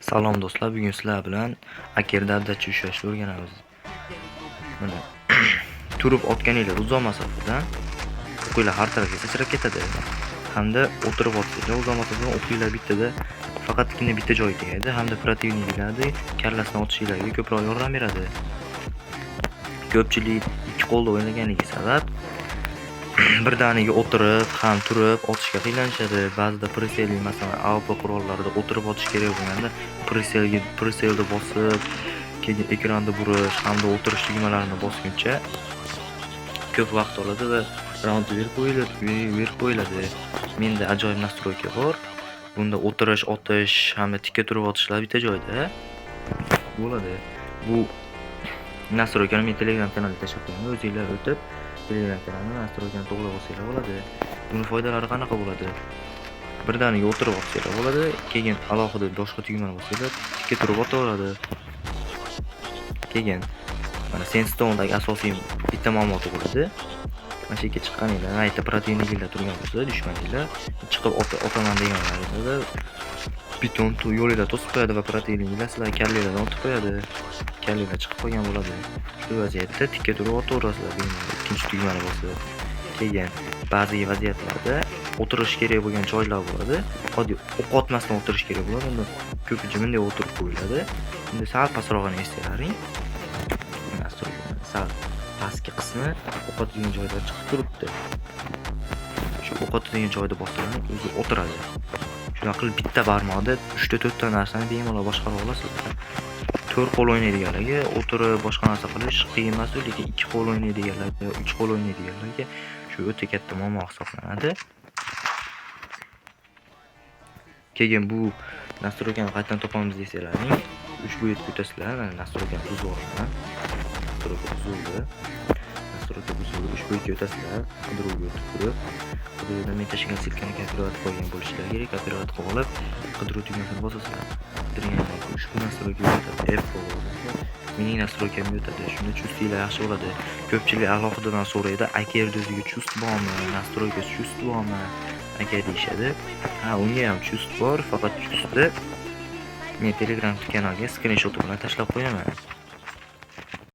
Salom do'stlar, bugun sizlar bilan akerdadachi ushlashni o'rganamiz. Mana turib otganinglar uzoq masofadan o'qinglar har tarafga sachrab ketadi. Hamda o'tirib otganinglar uzoq masofadan o'qinglar bittada faqatgina bitta joyi tegadi hamda protivniklarni kallasini otishinglarga ko'proq yordam beradi. Ko'pchilik ikki qo'lda o'ynaganligi sabab birdaniga o'tirib ham turib otishga qiynalishadi. Ba'zida priselli, masalan, AWP qurollarida o'tirib otish kerak bo'lganda priselni bosib, keyin ekranni burish hamda o'tirish tugmalarini bosguncha ko'p vaqt oladi va raund berib qo'yiladi. Menda ajoyib nastroyka bor. Bunda o'tirish, otish hamda tikka turib otishlar bitta joyda bo'ladi. Bu nastroykani men Telegram kanaliga tashlab qo'yaman. O'zingizlar o'tib Telegram kanalini nastroykani to'g'rilab olsanglar bo'ladi. Buni foydalari qanaqa bo'ladi? Birdaniga o'tirib otsanglar bo'ladi. Keyin alohida boshqa tugmani bosinglar, tikka turib otaveradi. Keyin mana Sandstone'dagi asosiy bitta ma'lumot bo'ladi. Mana shu yerga chiqqaninglar, ayta proteinglar turgan bo'lsa, dushmaninglar chiqib otaman deganlarida beton yo'linglar to'sib qo'yadi va proteininglar sizlar kallanglardan otib qo'yadi. Kallanglar chiqib qolgan bo'ladi. Shu vaziyatda tikka turib otaverasizlar bemalol ikkinchi tugmani bosib. Keyin ba'zi vaziyatlarda o'tirish kerak bo'lgan joylar bo'ladi. Oddiy o'q otmasdan o'tirish kerak bo'ladi. Unda ko'pincha bunday o'tirib qo'yiladi. Endi sal pastroqini eslatlaring. Sal pastki qismi o'q otadigan joyda chiqib turibdi. Shu o'q otadigan joyda bossangiz o'zi o'tiradi. Shuna qilib bitta barmoqda 3 ta 4 ta narsani bemalol boshqara olasizlar. 4 qo'l o'ynaydiganlarga o'tirib boshqa narsa qilish qiyin emas, lekin 2 qo'l o'ynaydiganlarga, 3 qo'l o'ynaydiganlarga shu o'ta katta muammo hisoblanadi. Keyin bu nastroykani qayerdan topamiz desalaring, ushbu yerga o'tasizlar. Mana nastroykani buzib olaman. Nastroyka buzildi. Ushbu yerga o'tasizlar. Qidiruvga o'tib turib, qidiruvdan men tashlagan silkani kopirovat qo'ygan bo'lishlari kerak. Kopirovat qilib olib, qidiruv tugmasini bosasizlar. Qidirgandan keyin ushbu nastroykaga o'tadi. F bo'ladi. Mening nastroykam o'tadi. Shunda chustliklar yaxshi bo'ladi. Ko'pchilik alohidadan so'raydi, akerda o'ziga chust bormi, nastroyka chust bormi aka deyishadi. Ha, unga ham chust bor, faqat chustni men Telegram kanaliga skrinshot bilan tashlab qo'yaman.